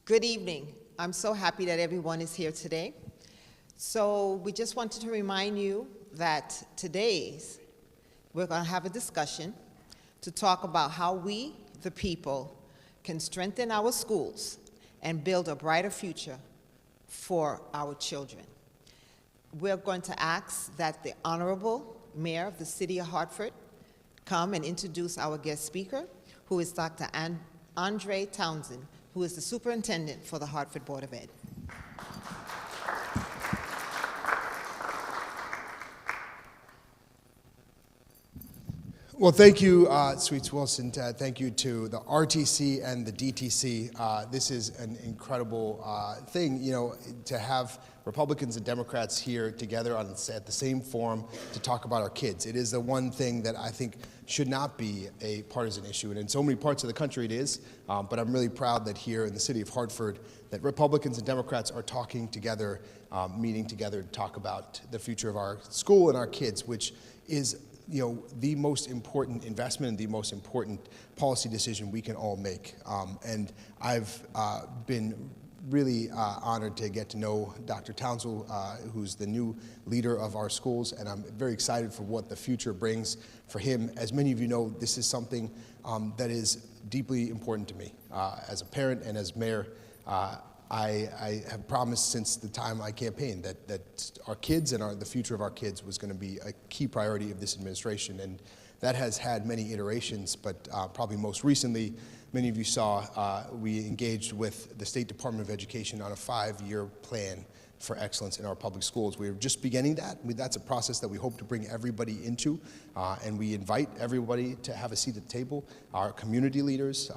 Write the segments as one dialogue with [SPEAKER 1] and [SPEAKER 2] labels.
[SPEAKER 1] Good evening. I'm so happy that everyone is here today. So we just wanted to remind you that we're going to have a discussion to talk about how we, the people, can strengthen our schools and build a brighter future for our children. We're going to ask that the Honorable Mayor of the City of Hartford come and introduce our guest speaker, who is Dr. Andre Townsend, who is the Superintendent for the Hartford Board of Ed.
[SPEAKER 2] Well, thank you, Sweets Wilson. Thank you to the RTC and the DTC. This is an incredible thing, to have Republicans and Democrats here together at the same forum to talk about our kids. It is the one thing that I think should not be a partisan issue, and in so many parts of the country it is, but I'm really proud that here in the city of Hartford that Republicans and Democrats are talking together, meeting together to talk about the future of our school and our kids, which is the most important investment and the most important policy decision we can all make. And I've been really honored to get to know Dr. Townsend, who's the new leader of our schools, and I'm very excited for what the future brings for him. As many of you know, this is something that is deeply important to me. As a parent and as mayor, I have promised since the time I campaigned that our kids and the future of our kids was going to be a key priority of this administration, and that has had many iterations, but probably most recently, many of you saw, we engaged with the State Department of Education on a 5-year plan for excellence in our public schools. We're just beginning that. That's a process that we hope to bring everybody into, and we invite everybody to have a seat at the table, our community leaders,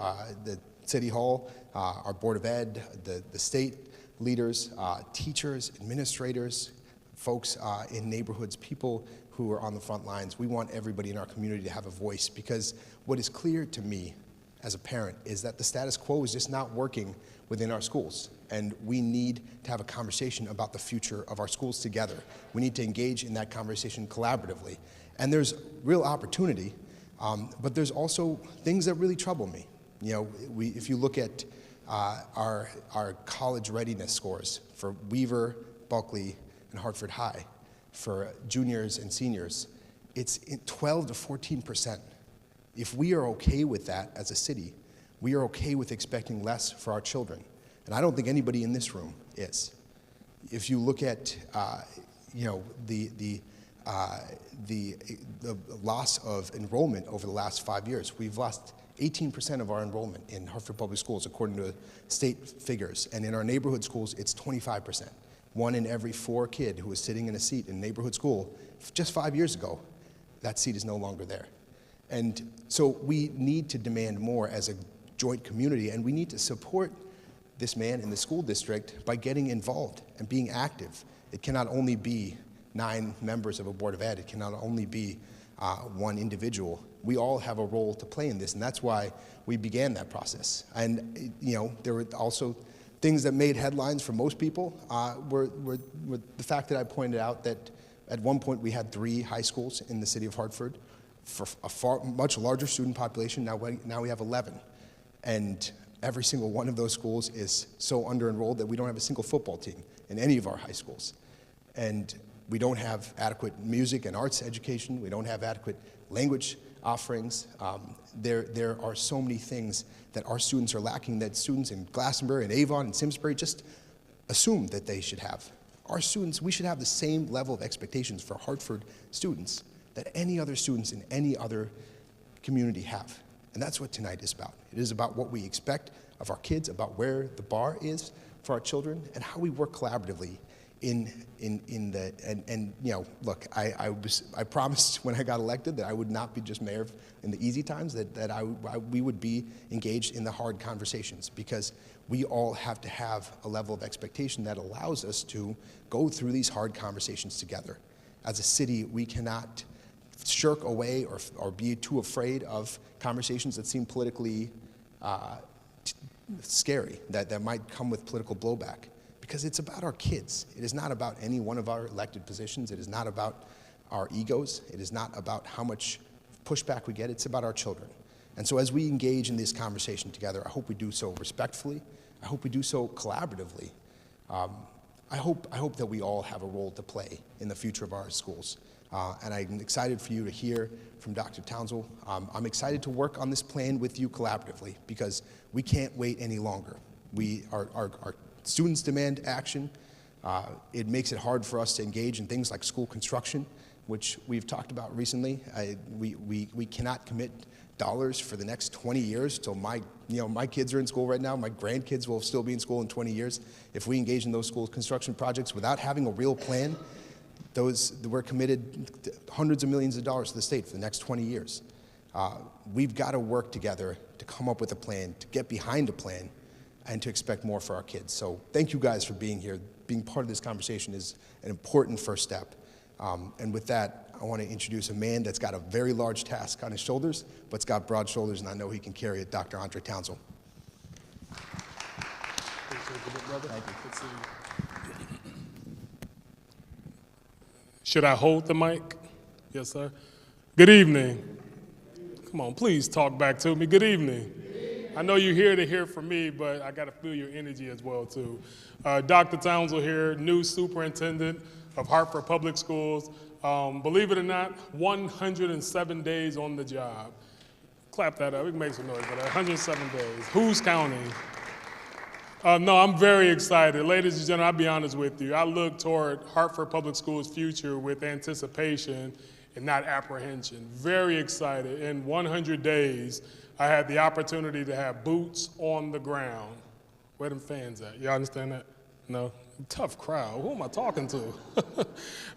[SPEAKER 2] the City Hall, our Board of Ed, the state leaders, teachers, administrators, folks in neighborhoods, people who are on the front lines. We want everybody in our community to have a voice, because what is clear to me as a parent is that the status quo is just not working within our schools, and we need to have a conversation about the future of our schools together. We need to engage in that conversation collaboratively, and there's real opportunity, but there's also things that really trouble me. If you look at our college readiness scores for Weaver, Buckley, and Hartford High, for juniors and seniors, it's 12 to 14%. If we are okay with that as a city, we are okay with expecting less for our children. And I don't think anybody in this room is. If you look at the loss of enrollment over the last 5 years, we've lost 18% of our enrollment in Hartford Public Schools, according to state figures. And in our neighborhood schools, it's 25%. 1 in every 4 kid who was sitting in a seat in neighborhood school just 5 years ago, that seat is no longer there. And so we need to demand more as a joint community, and we need to support this man in the school district by getting involved and being active. It cannot only be 9 members of a Board of Ed. It cannot only be 1 individual. We all have a role to play in this, and that's why we began that process. And there were also things that made headlines for most people were the fact that I pointed out that at one point we had 3 high schools in the city of Hartford for a much larger student population. Now we have 11, and every single one of those schools is so under-enrolled that we don't have a single football team in any of our high schools. And we don't have adequate music and arts education. We don't have adequate language offerings. There are so many things that our students are lacking that students in Glastonbury and Avon and Simsbury just assume that they should have. Our students, we should have the same level of expectations for Hartford students that any other students in any other community have. And that's what tonight is about. It is about what we expect of our kids, about where the bar is for our children, and how we work collaboratively look, I promised when I got elected that I would not be just mayor in the easy times, that we would be engaged in the hard conversations, because we all have to have a level of expectation that allows us to go through these hard conversations together. As a city, we cannot shirk away or be too afraid of conversations that seem politically scary, that might come with political blowback. Because it's about our kids. It is not about any one of our elected positions. It is not about our egos. It is not about how much pushback we get. It's about our children. And so as we engage in this conversation together, I hope we do so respectfully. I hope we do so collaboratively. I hope that we all have a role to play in the future of our schools. And I'm excited for you to hear from Dr. Townsell. I'm excited to work on this plan with you collaboratively because we can't wait any longer. Our students demand action. It makes it hard for us to engage in things like school construction, which we've talked about recently. We cannot commit dollars for the next 20 years till my kids are in school right now. My grandkids will still be in school in 20 years. If we engage in those school construction projects without having a real plan, we're committed hundreds of millions of dollars to the state for the next 20 years. We've got to work together to come up with a plan, to get behind a plan, and to expect more for our kids. So thank you guys for being here. Being part of this conversation is an important first step. And with that, I want to introduce a man that's got a very large task on his shoulders, but's got broad shoulders, and I know he can carry it, Dr. Andre Townsell.
[SPEAKER 3] Thank you. Should I hold the mic? Yes, sir. Good evening. Come on, please talk back to me. Good evening. I know you're here to hear from me, but I got to feel your energy as well, too. Dr. Townsell here, new superintendent of Hartford Public Schools. Believe it or not, 107 days on the job. Clap that up. We can make some noise for that. 107 days. Who's counting? No, I'm very excited. Ladies and gentlemen, I'll be honest with you. I look toward Hartford Public Schools' future with anticipation and not apprehension. Very excited. In 100 days, I had the opportunity to have boots on the ground. Where them fans at? Y'all understand that? No? Tough crowd. Who am I talking to?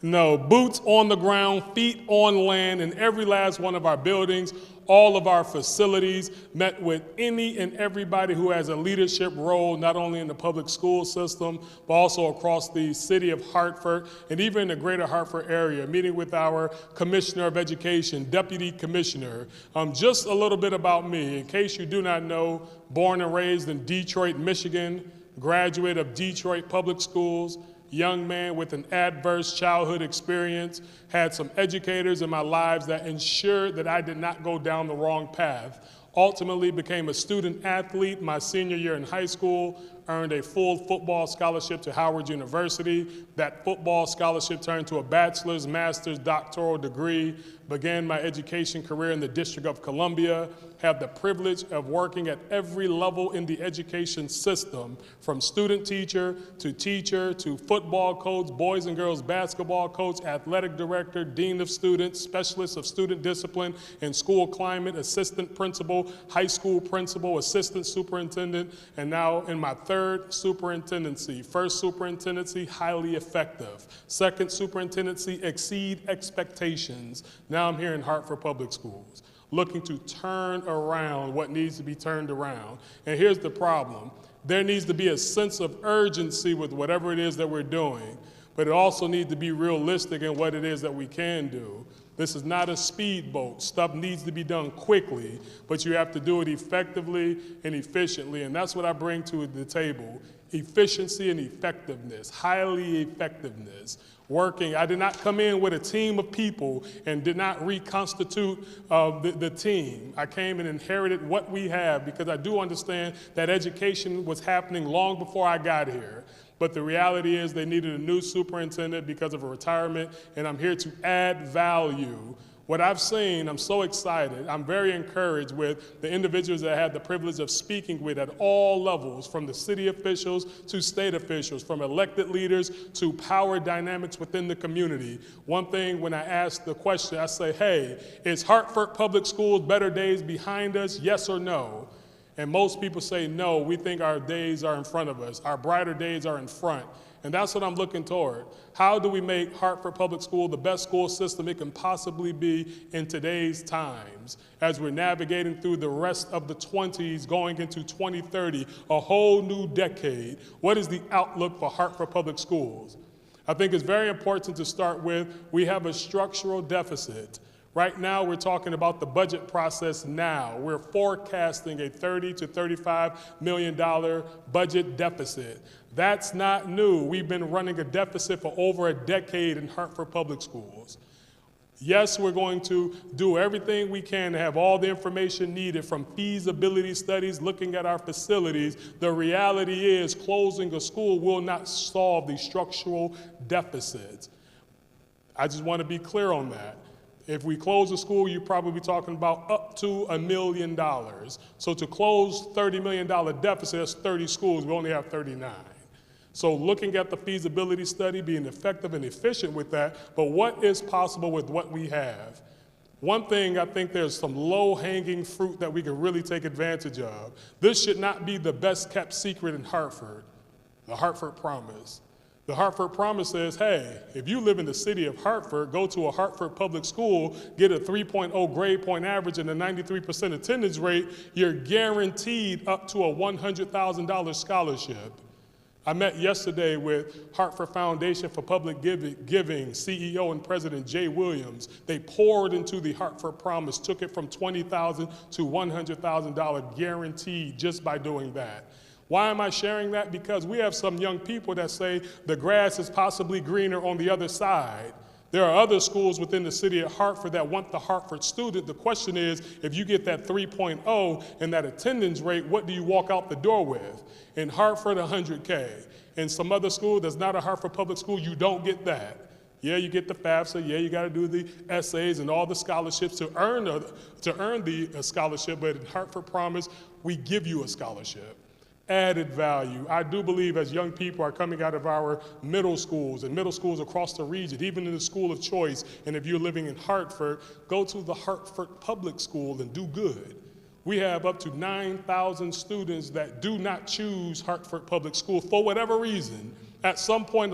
[SPEAKER 3] No, boots on the ground, feet on land in every last one of our buildings, all of our facilities, met with any and everybody who has a leadership role, not only in the public school system, but also across the city of Hartford and even in the greater Hartford area, meeting with our Commissioner of Education, Deputy Commissioner. Just a little bit about me. In case you do not know, born and raised in Detroit, Michigan, graduate of Detroit Public Schools, young man with an adverse childhood experience, had some educators in my lives that ensured that I did not go down the wrong path. Ultimately became a student athlete my senior year in high school, earned a full football scholarship to Howard University. That football scholarship turned to a bachelor's, master's, doctoral degree, began my education career in the District of Columbia, have the privilege of working at every level in the education system, from student teacher to football coach, boys and girls basketball coach, athletic director, dean of students, specialist of student discipline and school climate, assistant principal, high school principal, assistant superintendent, and now in my third superintendency. First superintendency, highly effective. Second superintendency, exceed expectations. Now I'm here in Hartford Public Schools, looking to turn around what needs to be turned around. And here's the problem. There needs to be a sense of urgency with whatever it is that we're doing, but it also needs to be realistic in what it is that we can do. This is not a speedboat. Stuff needs to be done quickly, but you have to do it effectively and efficiently, and that's what I bring to the table. Efficiency and effectiveness, highly effectiveness. Working, I did not come in with a team of people and did not reconstitute the team. I came and inherited what we have because I do understand that education was happening long before I got here. But the reality is they needed a new superintendent because of a retirement, and I'm here to add value. What I've seen, I'm so excited. I'm very encouraged with the individuals that I had the privilege of speaking with at all levels, from the city officials to state officials, from elected leaders to power dynamics within the community. One thing, when I ask the question, I say, hey, is Hartford Public Schools better days behind us, yes or no? And most people say no, we think our days are in front of us. Our brighter days are in front. And that's what I'm looking toward. How do we make Hartford Public School the best school system it can possibly be in today's times, as we're navigating through the rest of the 20s, going into 2030, a whole new decade? What is the outlook for Hartford Public Schools? I think it's very important to start with, we have a structural deficit. Right now, we're talking about the budget process now. We're forecasting a $30 to $35 million budget deficit. That's not new. We've been running a deficit for over a decade in Hartford Public Schools. Yes, we're going to do everything we can to have all the information needed from feasibility studies, looking at our facilities. The reality is closing a school will not solve the structural deficits. I just want to be clear on that. If we close a school, you're probably talking about up to $1 million. So to close $30 million deficit, that's 30 schools. We only have 39. So looking at the feasibility study, being effective and efficient with that, but what is possible with what we have? One thing, I think there's some low-hanging fruit that we can really take advantage of. This should not be the best-kept secret in Hartford, the Hartford Promise. The Hartford Promise says, hey, if you live in the city of Hartford, go to a Hartford public school, get a 3.0 grade point average and a 93% attendance rate, you're guaranteed up to a $100,000 scholarship. I met yesterday with Hartford Foundation for Public Giving, CEO and President Jay Williams. They poured into the Hartford Promise, took it from $20,000 to $100,000 guaranteed just by doing that. Why am I sharing that? Because we have some young people that say the grass is possibly greener on the other side. There are other schools within the city of Hartford that want the Hartford student. The question is, if you get that 3.0 and that attendance rate, what do you walk out the door with? In Hartford, 100K. In some other school that's not a Hartford public school, you don't get that. Yeah, you get the FAFSA. Yeah, you got to do the essays and all the scholarships to earn the scholarship. But in Hartford Promise, we give you a scholarship. Added value. I do believe as young people are coming out of our middle schools and middle schools across the region, even in the school of choice, and if you're living in Hartford, go to the Hartford Public School and do good. We have up to 9,000 students that do not choose Hartford Public School for whatever reason. At some point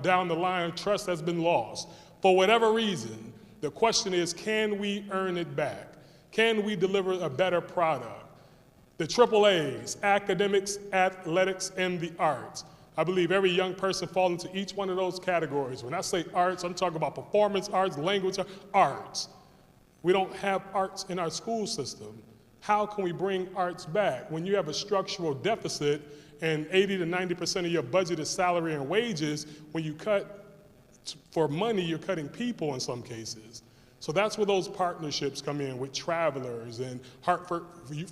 [SPEAKER 3] down the line, trust has been lost. For whatever reason, the question is, can we earn it back? Can we deliver a better product? The triple A's, academics, athletics, and the arts. I believe every young person falls into each one of those categories. When I say arts, I'm talking about performance arts, language arts. We don't have arts in our school system. How can we bring arts back? When you have a structural deficit and 80 to 90% of your budget is salary and wages, when you cut for money, you're cutting people in some cases. So that's where those partnerships come in with Travelers and Hartford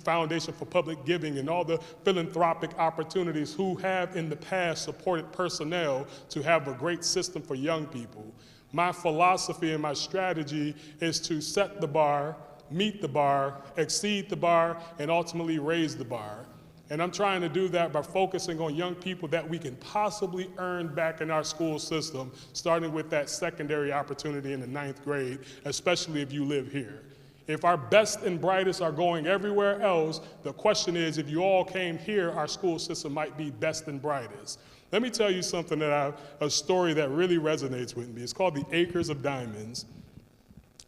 [SPEAKER 3] Foundation for Public Giving and all the philanthropic opportunities who have in the past supported personnel to have a great system for young people. My philosophy and my strategy is to set the bar, meet the bar, exceed the bar, and ultimately raise the bar. And I'm trying to do that by focusing on young people that we can possibly earn back in our school system, starting with that secondary opportunity in the 9th grade, especially if you live here. If our best and brightest are going everywhere else, the question is, if you all came here, our school system might be best and brightest. Let me tell you something a story that really resonates with me. It's called The Acres of Diamonds.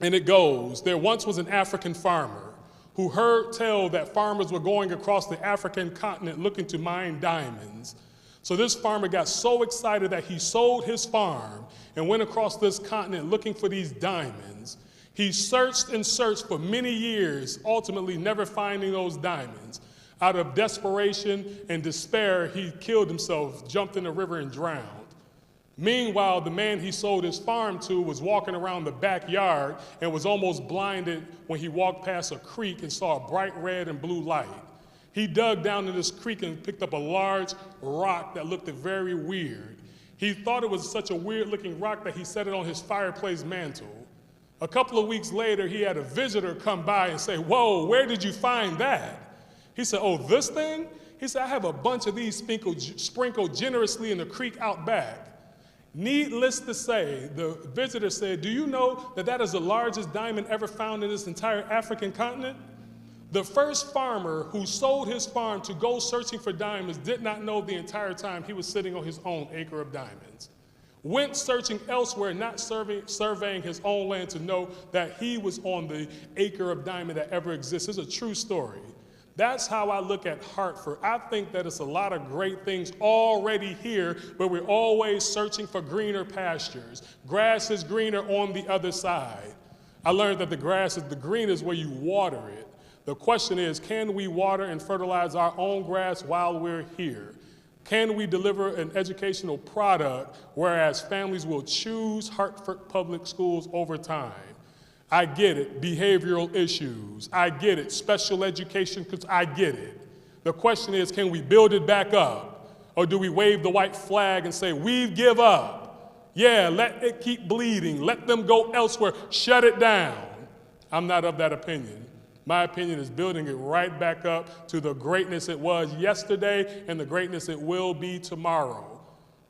[SPEAKER 3] And it goes, there once was an African farmer who heard tell that farmers were going across the African continent looking to mine diamonds. So this farmer got so excited that he sold his farm and went across this continent looking for these diamonds. He searched and searched for many years, ultimately never finding those diamonds. Out of desperation and despair, he killed himself, jumped in the river and drowned. Meanwhile, the man he sold his farm to was walking around the backyard and was almost blinded when he walked past a creek and saw a bright red and blue light. He dug down in this creek and picked up a large rock that looked very weird. He thought it was such a weird-looking rock that he set it on his fireplace mantle. A couple of weeks later, he had a visitor come by and say, "Whoa, where did you find that?" He said, "Oh, this thing?" He said, "I have a bunch of these sprinkled generously in the creek out back." Needless to say, the visitor said, "Do you know that that is the largest diamond ever found in this entire African continent?" The first farmer who sold his farm to go searching for diamonds did not know the entire time he was sitting on his own acre of diamonds. Went searching elsewhere, not surveying his own land to know that he was on the acre of diamond that ever exists. It's a true story. That's how I look at Hartford. I think that it's a lot of great things already here, but we're always searching for greener pastures. Grass is greener on the other side. I learned that the grass is the greenest where you water it. The question is, can we water and fertilize our own grass while we're here? Can we deliver an educational product whereas families will choose Hartford Public Schools over time? I get it, behavioral issues. I get it, special education, because I get it. The question is, can we build it back up? Or do we wave the white flag and say, we give up? Yeah, let it keep bleeding. Let them go elsewhere. Shut it down. I'm not of that opinion. My opinion is building it right back up to the greatness it was yesterday and the greatness it will be tomorrow.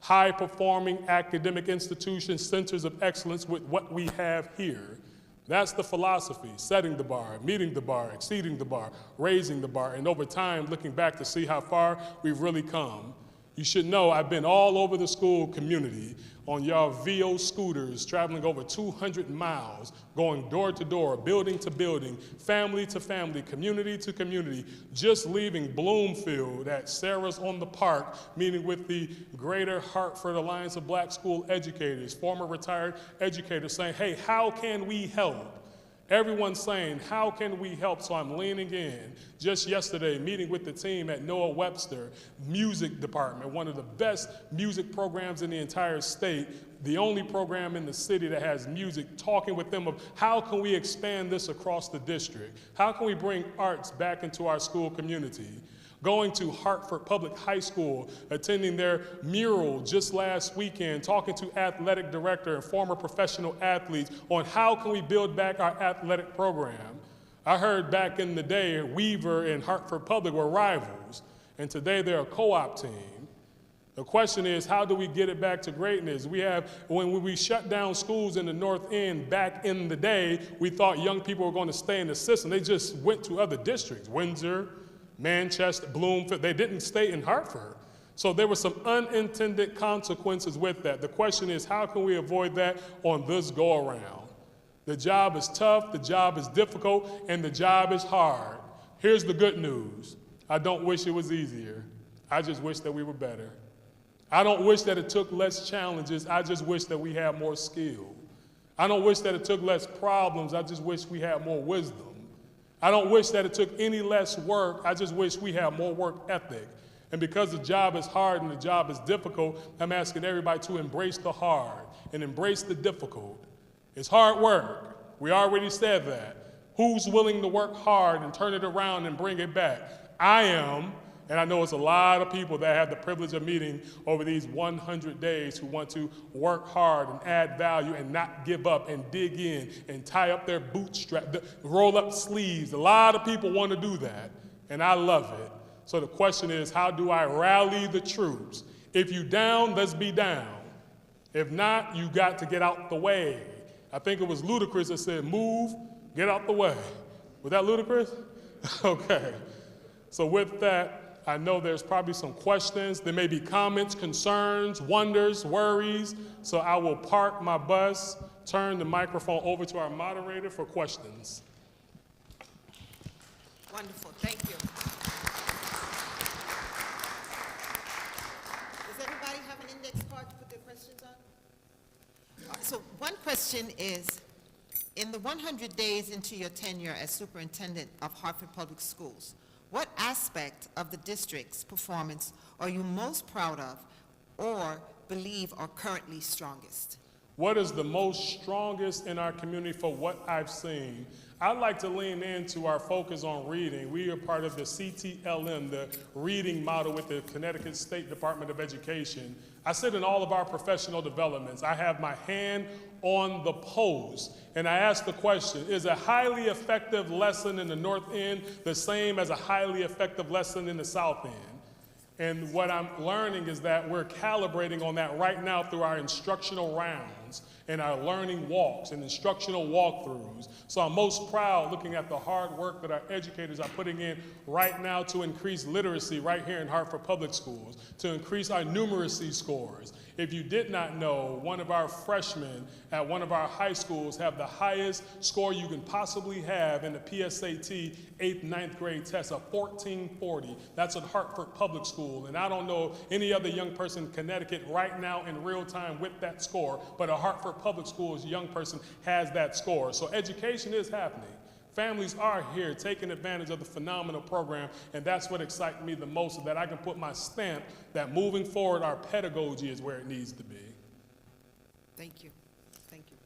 [SPEAKER 3] High-performing academic institutions, centers of excellence with what we have here. That's the philosophy, setting the bar, meeting the bar, exceeding the bar, raising the bar, and over time looking back to see how far we've really come. You should know I've been all over the school community on y'all VO scooters, traveling over 200 miles, going door to door, building to building, family to family, community to community, just leaving Bloomfield at Sarah's on the Park, meeting with the Greater Hartford Alliance of Black School Educators, former retired educators saying, hey, how can we help? Everyone's saying, how can we help? So I'm leaning in. Just yesterday, meeting with the team at Noah Webster Music Department, one of the best music programs in the entire state, the only program in the city that has music, talking with them of how can we expand this across the district? How can we bring arts back into our school community? Going to Hartford Public High School, attending their mural just last weekend, talking to athletic director and former professional athletes on how can we build back our athletic program. I heard back in the day, Weaver and Hartford Public were rivals, and today they're a co-op team. The question is, how do we get it back to greatness? When we shut down schools in the North End back in the day, we thought young people were going to stay in the system. They just went to other districts, Windsor, Manchester, Bloomfield. They didn't stay in Hartford. So there were some unintended consequences with that. The question is, how can we avoid that on this go-around? The job is tough, the job is difficult, and the job is hard. Here's the good news. I don't wish it was easier. I just wish that we were better. I don't wish that it took less challenges. I just wish that we had more skill. I don't wish that it took less problems. I just wish we had more wisdom. I don't wish that it took any less work. I just wish we had more work ethic. And because the job is hard and the job is difficult, I'm asking everybody to embrace the hard and embrace the difficult. It's hard work. We already said that. Who's willing to work hard and turn it around and bring it back? I am. And I know it's a lot of people that have the privilege of meeting over these 100 days who want to work hard and add value and not give up and dig in and tie up their bootstrap, roll up sleeves. A lot of people want to do that, and I love it. So the question is, how do I rally the troops? If you down, let's be down. If not, you got to get out the way. I think it was Ludacris that said, move, get out the way. Was that Ludacris? Okay. So with that, I know there's probably some questions. There may be comments, concerns, wonders, worries. So I will park my bus, turn the microphone over to our moderator for questions.
[SPEAKER 1] Wonderful, thank you. Does everybody have an index card to put their questions on? So one question is, in the 100 days into your tenure as superintendent of Hartford Public Schools, what aspect of the district's performance are you most proud of or believe are currently strongest?
[SPEAKER 3] What is the most strongest in our community for what I've seen? I'd like to lean into our focus on reading. We are part of the CTLM, the reading model with the Connecticut State Department of Education. I sit in all of our professional developments. I have my hand on the pulse, and I ask the question, is a highly effective lesson in the North End the same as a highly effective lesson in the South End? And what I'm learning is that we're calibrating on that right now through our instructional rounds and our learning walks and instructional walkthroughs. So I'm most proud looking at the hard work that our educators are putting in right now to increase literacy right here in Hartford Public Schools, to increase our numeracy scores. If you did not know, one of our freshmen at one of our high schools have the highest score you can possibly have in the PSAT 8th, 9th grade test, a 1440. That's at Hartford Public School. And I don't know any other young person in Connecticut right now in real time with that score, but a Hartford Public School's young person has that score. So education is happening. Families are here taking advantage of the phenomenal program, and that's what excites me the most, that I can put my stamp that moving forward, our pedagogy is where it needs to be.
[SPEAKER 1] Thank you. Thank you.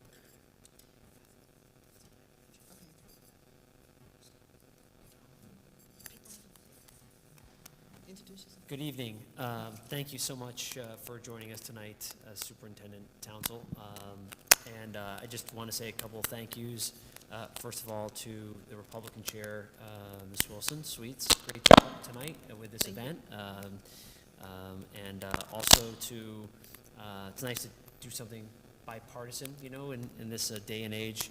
[SPEAKER 1] introduce yourself.
[SPEAKER 4] Good evening. Thank you so much for joining us tonight, Superintendent Townsell. And I just want to say a couple of thank yous. First of all, to the Republican Chair, Ms. Wilson, Sweets, great job tonight with this event. And also to, it's nice to do something bipartisan, you know, in this day and age.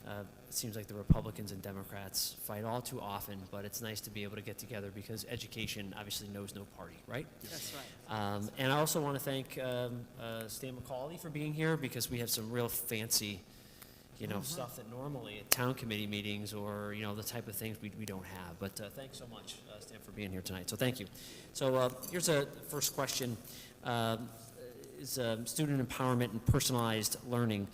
[SPEAKER 4] It seems like the Republicans and Democrats fight all too often, but it's nice to be able to get together because education obviously knows no party, right?
[SPEAKER 1] That's right.
[SPEAKER 4] And I also want to thank Stan McCauley for being here because we have some real fancy, you know, stuff that normally at town committee meetings or, you know, the type of things we don't have. But thanks so much, Stan, for being here tonight. So thank you. So here's a first question. Is student empowerment and personalized learning.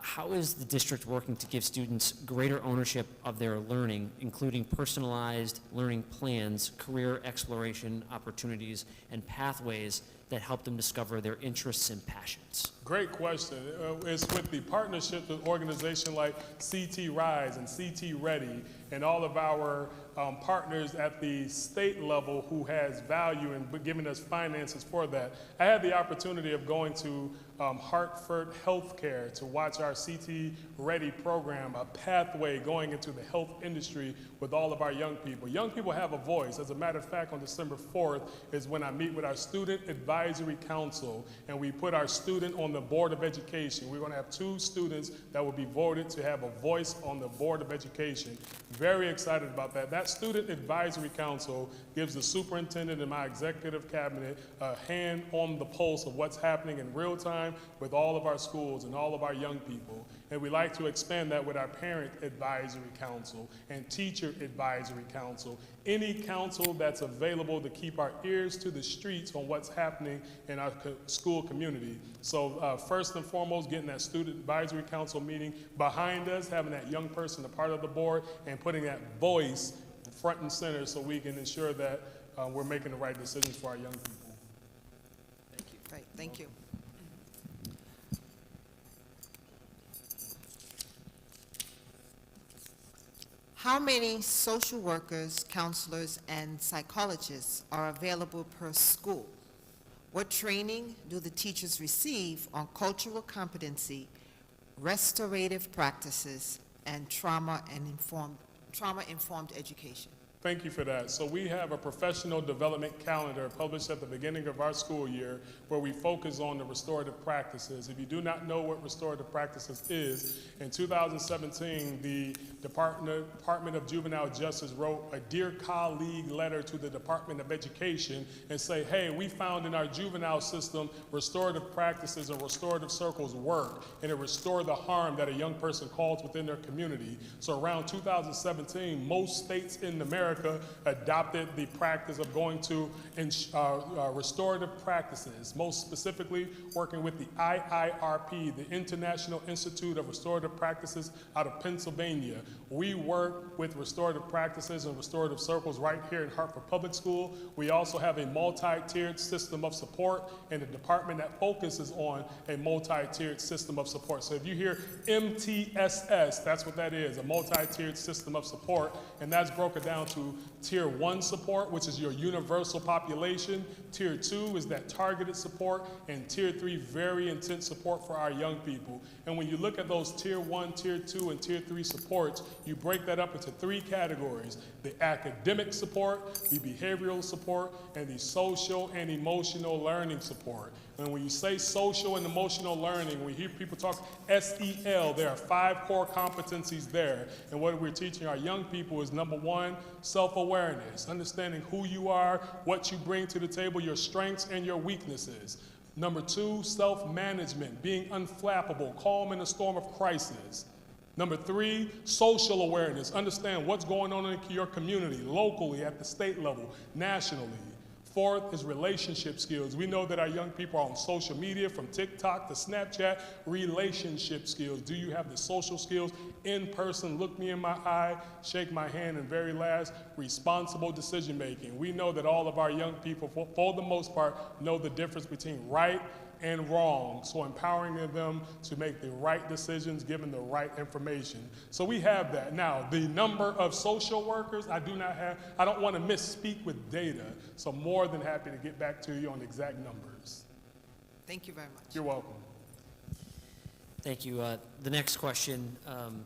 [SPEAKER 4] How is the district working to give students greater ownership of their learning, including personalized learning plans, career exploration opportunities, and pathways that help them discover their interests and passions?
[SPEAKER 3] Great question. It's with the partnership with organizations like CT Rise and CT Ready and all of our partners at the state level who has value in giving us finances for that. I had the opportunity of going to Hartford Healthcare to watch our CT Ready program, a pathway going into the health industry with all of our young people. Young people have a voice. As a matter of fact, on December 4th is when I meet with our Student Advisory Council, and we put our student on the Board of Education. We're going to have 2 students that will be voted to have a voice on the Board of Education. Very excited about that. That Student Advisory Council gives the superintendent and my executive cabinet a hand on the pulse of what's happening in real time with all of our schools and all of our young people. And we like to expand that with our Parent Advisory Council and Teacher Advisory Council. Any council that's available to keep our ears to the streets on what's happening in our school community. So first and foremost, getting that Student Advisory Council meeting behind us, having that young person a part of the board, and putting that voice front and center so we can ensure that we're making the right decisions for our young people.
[SPEAKER 1] Thank you. Right, thank you. How many social workers, counselors, and psychologists are available per school? What training do the teachers receive on cultural competency, restorative practices, and trauma-informed education?
[SPEAKER 3] Thank you for that. So we have a professional development calendar published at the beginning of our school year where we focus on the restorative practices. If you do not know what restorative practices is, in 2017, the Department of Juvenile Justice wrote a Dear Colleague letter to the Department of Education and say, hey, we found in our juvenile system restorative practices and restorative circles work, and it restore the harm that a young person caused within their community. So around 2017, most states in America adopted the practice of going to restorative practices, most specifically working with the IIRP, the International Institute of Restorative Practices out of Pennsylvania. We work with restorative practices and restorative circles right here in Hartford Public School. We also have a multi-tiered system of support and a department that focuses on a multi-tiered system of support. So if you hear MTSS, that's what that is, a multi-tiered system of support, and that's broken down to Tier 1 support, which is your universal population. Tier 2 is that targeted support, and Tier 3, very intense support for our young people. And when you look at those Tier 1, Tier 2, and Tier 3 supports, you break that up into 3 categories: the academic support, the behavioral support, and the social and emotional learning support. And when you say social and emotional learning, we hear people talk SEL, there are 5 core competencies there. And what we're teaching our young people is, number 1, self-awareness, understanding who you are, what you bring to the table, your strengths and your weaknesses. Number 2, self-management, being unflappable, calm in a storm of crisis. Number 3, social awareness, understand what's going on in your community, locally, at the state level, nationally. 4th is relationship skills. We know that our young people are on social media, from TikTok to Snapchat. Relationship skills. Do you have the social skills? In person, look me in my eye, shake my hand, and very last, responsible decision making. We know that all of our young people, for the most part, know the difference between right and wrong. So empowering them to make the right decisions given the right information. So we have that. Now, the number of social workers, I don't want to misspeak with data, so I'm more than happy to get back to you on the exact numbers.
[SPEAKER 1] Thank you very much.
[SPEAKER 3] You're welcome.
[SPEAKER 4] Thank you. The next question,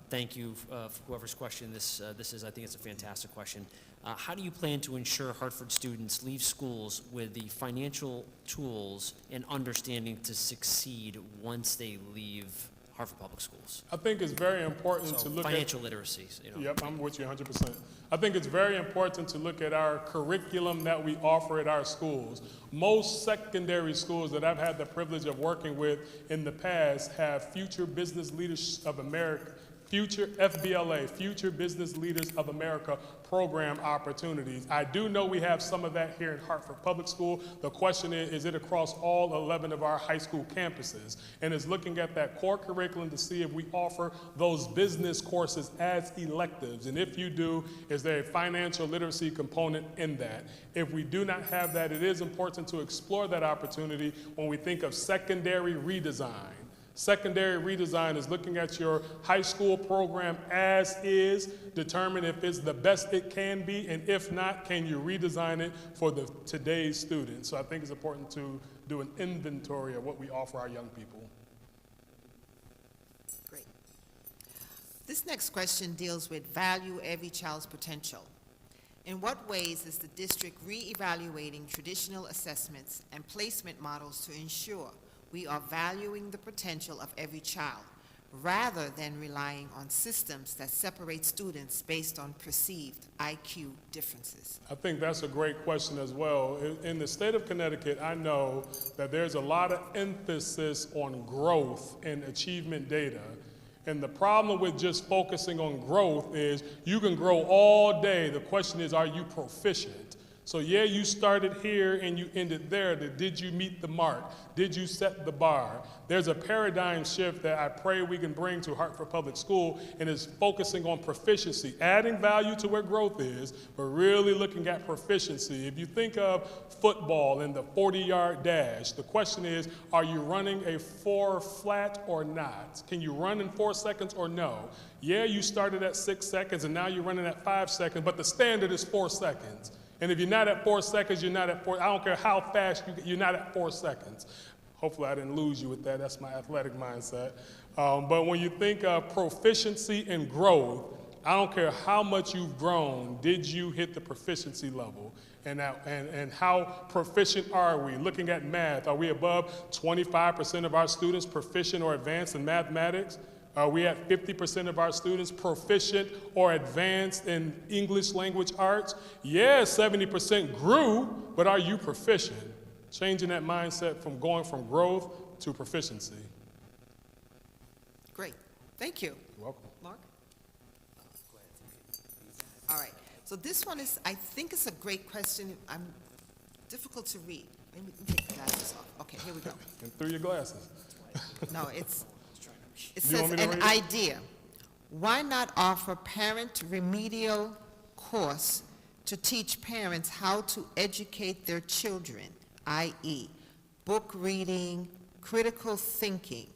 [SPEAKER 4] thank you for whoever's question this is. I think it's a fantastic question. How do you plan to ensure Hartford students leave schools with the financial tools and understanding to succeed once they leave Hartford Public Schools?
[SPEAKER 3] I think it's very important to look
[SPEAKER 4] financial literacy.
[SPEAKER 3] Yep, I'm with you 100%. I think it's very important to look at our curriculum that we offer at our schools. Most secondary schools that I've had the privilege of working with in the past have Future Business Leaders of America, Future FBLA, Future Business Leaders of America program opportunities. I do know we have some of that here in Hartford Public School. The question is it across all 11 of our high school campuses? And is looking at that core curriculum to see if we offer those business courses as electives. And if you do, is there a financial literacy component in that? If we do not have that, it is important to explore that opportunity when we think of secondary redesign. Secondary redesign is looking at your high school program as is, determine if it's the best it can be, and if not, can you redesign it for today's students? So I think it's important to do an inventory of what we offer our young people.
[SPEAKER 1] Great. This next question deals with value every child's potential. In what ways is the district reevaluating traditional assessments and placement models to ensure we are valuing the potential of every child, rather than relying on systems that separate students based on perceived IQ differences?
[SPEAKER 3] I think that's a great question as well. In the state of Connecticut, I know that there's a lot of emphasis on growth and achievement data. And the problem with just focusing on growth is you can grow all day. The question is, are you proficient? So yeah, you started here and you ended there. Did you meet the mark? Did you set the bar? There's a paradigm shift that I pray we can bring to Hartford Public School, and is focusing on proficiency, adding value to where growth is, but really looking at proficiency. If you think of football and the 40-yard dash, the question is, are you running a 4 flat or not? Can you run in 4 seconds or no? Yeah, you started at 6 seconds and now you're running at 5 seconds, but the standard is 4 seconds. And if you're not at 4 seconds, you're not at 4. I don't care how fast you're not at 4 seconds. Hopefully I didn't lose you with that. That's my athletic mindset. But when you think of proficiency and growth, I don't care how much you've grown, did you hit the proficiency level? And how proficient are we? Looking at math, are we above 25% of our students proficient or advanced in mathematics? Are we at 50% of our students proficient or advanced in English language arts? Yeah, 70% grew, but are you proficient? Changing that mindset from going from growth to proficiency.
[SPEAKER 1] Great. Thank you.
[SPEAKER 3] You're welcome.
[SPEAKER 1] Mark? All right. So this one is, I think it's a great question. I'm difficult to read. Let me take the glasses off. Okay, here we go.
[SPEAKER 3] And through your glasses.
[SPEAKER 1] No, it
[SPEAKER 3] You
[SPEAKER 1] says
[SPEAKER 3] want me to
[SPEAKER 1] an
[SPEAKER 3] read it?
[SPEAKER 1] idea. Why not offer parent remedial course to teach parents how to educate their children, i.e. book reading, critical thinking,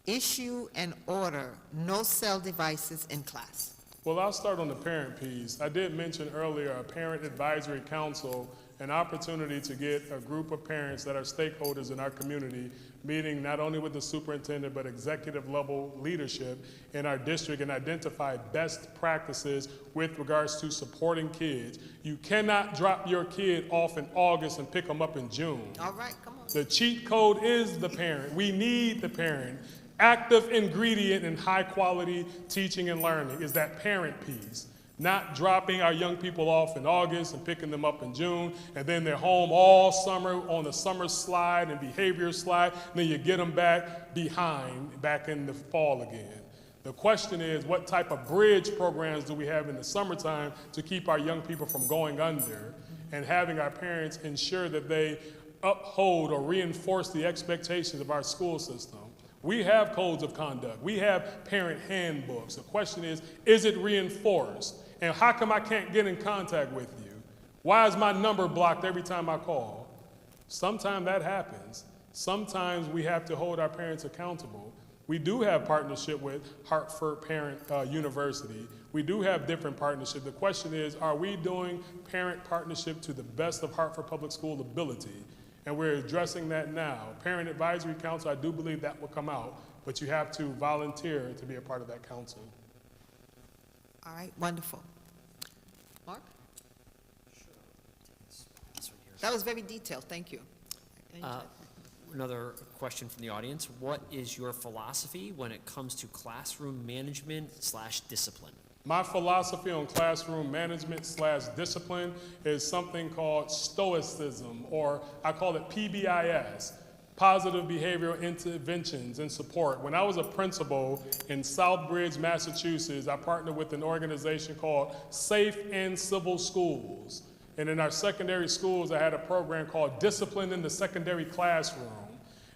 [SPEAKER 1] issue and order, no cell devices in class?
[SPEAKER 3] Well, I'll start on the parent piece. I did mention earlier a parent advisory council, an opportunity to get a group of parents that are stakeholders in our community, meeting not only with the superintendent, but executive level leadership in our district, and identify best practices with regards to supporting kids. You cannot drop your kid off in August and pick them up in June.
[SPEAKER 1] All right, come on.
[SPEAKER 3] The cheat code is the parent. We need the parent. Active ingredient in high quality teaching and learning is that parent piece. Not dropping our young people off in August and picking them up in June, and then they're home all summer on the summer slide and behavior slide, and then you get them back behind, back in the fall again. The question is, what type of bridge programs do we have in the summertime to keep our young people from going under, and having our parents ensure that they uphold or reinforce the expectations of our school system? We have codes of conduct. We have parent handbooks. The question is it reinforced? And how come I can't get in contact with you? Why is my number blocked every time I call? Sometimes that happens. Sometimes we have to hold our parents accountable. We do have partnership with Hartford Parent University. We do have different partnerships. The question is, are we doing parent partnership to the best of Hartford Public School ability? And we're addressing that now. Parent Advisory Council, I do believe that will come out, but you have to volunteer to be a part of that council.
[SPEAKER 1] All right, wonderful. Mark? That was very detailed, thank you.
[SPEAKER 4] Another question from the audience. What is your philosophy when it comes to classroom management/discipline?
[SPEAKER 3] My philosophy on classroom management/discipline is something called stoicism, or I call it PBIS, positive behavioral interventions and support. When I was a principal in Southbridge, Massachusetts, I partnered with an organization called Safe and Civil Schools. And in our secondary schools, I had a program called Discipline in the Secondary Classroom.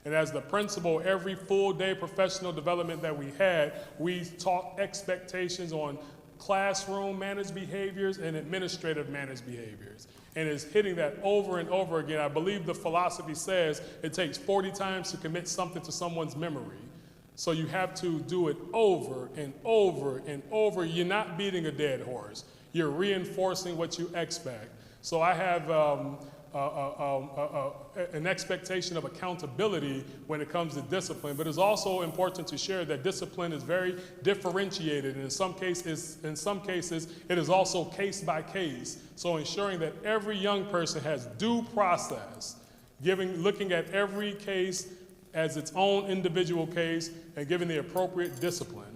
[SPEAKER 3] And as the principal, every full day professional development that we had, we taught expectations on classroom managed behaviors and administrative managed behaviors. And it's hitting that over and over again. I believe the philosophy says it takes 40 times to commit something to someone's memory. So you have to do it over and over and over. You're not beating a dead horse. You're reinforcing what you expect. So I have an expectation of accountability when it comes to discipline, but it's also important to share that discipline is very differentiated, and in some cases it is also case by case. So ensuring that every young person has due process, looking at every case as its own individual case and giving the appropriate discipline.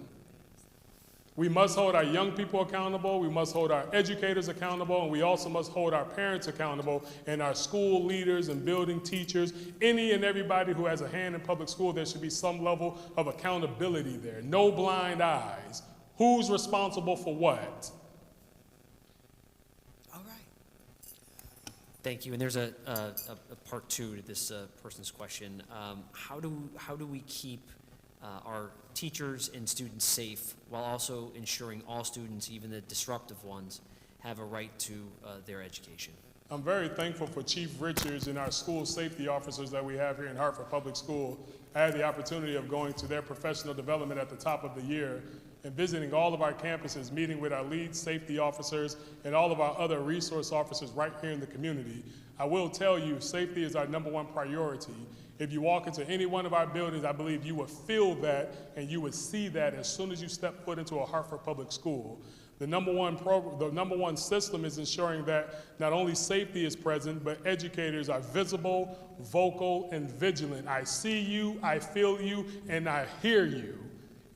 [SPEAKER 3] We must hold our young people accountable, we must hold our educators accountable, and we also must hold our parents accountable, and our school leaders and building teachers, any and everybody who has a hand in public school. There should be some level of accountability there. No blind eyes. Who's responsible for what?
[SPEAKER 1] All right.
[SPEAKER 4] Thank you. And there's a part two to this person's question. How do we keep our teachers and students safe while also ensuring all students, even the disruptive ones, have a right to their education?
[SPEAKER 3] I'm very thankful for Chief Richards and our school safety officers that we have here in Hartford Public School. I had the opportunity of going to their professional development at the top of the year and visiting all of our campuses, meeting with our lead safety officers and all of our other resource officers right here in the community. I will tell you, safety is our #1 priority. If you walk into any one of our buildings, I believe you will feel that and you would see that as soon as you step foot into a Hartford Public School. The #1 system is ensuring that not only safety is present, but educators are visible, vocal, and vigilant. I see you, I feel you, and I hear you.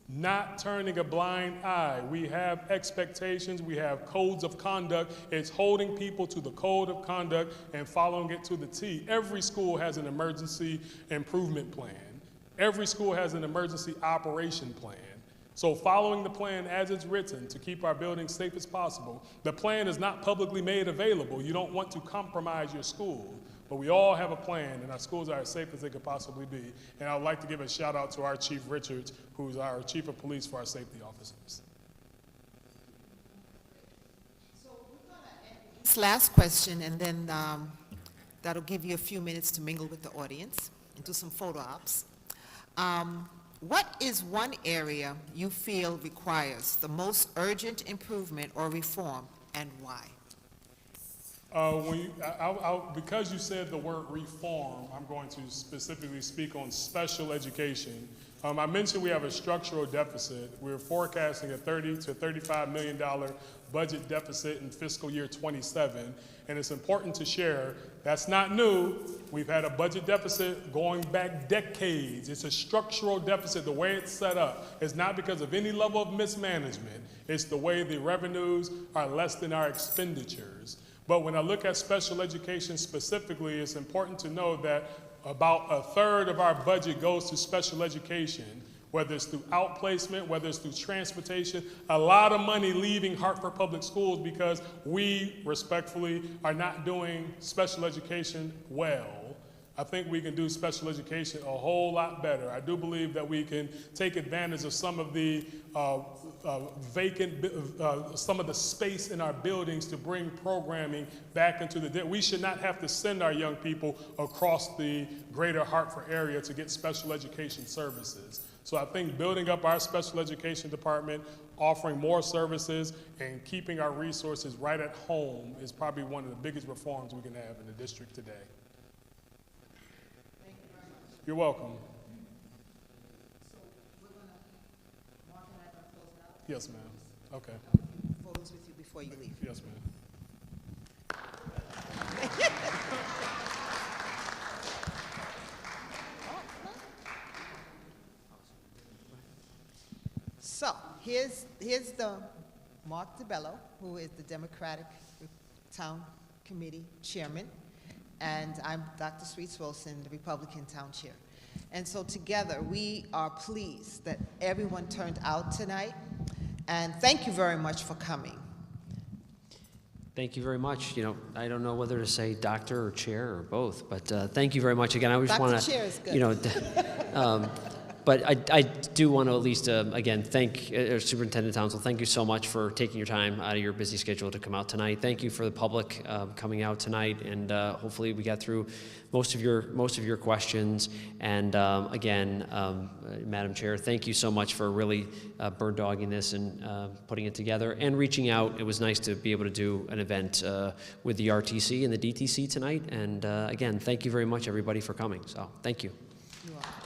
[SPEAKER 3] Not turning a blind eye. We have expectations, we have codes of conduct. It's holding people to the code of conduct and following it to the T. Every school has an emergency improvement plan. Every school has an emergency operation plan. So following the plan as it's written to keep our buildings safe as possible. The plan is not publicly made available. You don't want to compromise your school. But we all have a plan, and our schools are as safe as they could possibly be. And I would like to give a shout out to our Chief Richards, who's our Chief of Police for our safety officers.
[SPEAKER 1] So we're going to end this last question, and then that'll give you a few minutes to mingle with the audience and do some photo ops. What is one area you feel requires the most urgent improvement or reform, and why?
[SPEAKER 3] Because you said the word reform, I'm going to specifically speak on special education. I mentioned we have a structural deficit. We're forecasting a $30 to $35 million budget deficit in fiscal year 27, and it's important to share that's not new. We've had a budget deficit going back decades. It's a structural deficit. The way it's set up is not because of any level of mismanagement. It's the way the revenues are less than our expenditures. But when I look at special education specifically, it's important to know that about a third of our budget goes to special education, whether it's through outplacement, whether it's through transportation, a lot of money leaving Hartford Public Schools because we, respectfully, are not doing special education well. I think we can do special education a whole lot better. I do believe that we can take advantage of some of the some of the space in our buildings to bring programming back into the, we should not have to send our young people across the greater Hartford area to get special education services. So I think building up our special education department, offering more services, and keeping our resources right at home is probably one of the biggest reforms we can have in the district today.
[SPEAKER 1] Thank you very much.
[SPEAKER 3] You're welcome.
[SPEAKER 1] So we're going to, Mark and I are going to close it out.
[SPEAKER 3] Yes, ma'am. Okay.
[SPEAKER 1] Photos with you before you leave.
[SPEAKER 3] Yes, ma'am.
[SPEAKER 1] So here's the Mark DeBello, who is the Democratic Town Committee Chairman, and I'm Dr. Sweets Wilson, the Republican Town Chair. And so together we are pleased that everyone turned out tonight, and thank you very much for coming.
[SPEAKER 4] Thank you very much. You know, I don't know whether to say doctor or chair or both, but thank you very much again. I just want to,
[SPEAKER 1] Chair is good.
[SPEAKER 4] you know, but I do want to at least, again, thank Superintendent Townsend. Thank you so much for taking your time out of your busy schedule to come out tonight. Thank you for the public coming out tonight, and hopefully we got through most of your questions. And again, Madam Chair, thank you so much for really bird dogging this and putting it together and reaching out. It was nice to be able to do an event with the RTC and the DTC tonight. And again, thank you very much, everybody, for coming. So thank you.
[SPEAKER 1] You are.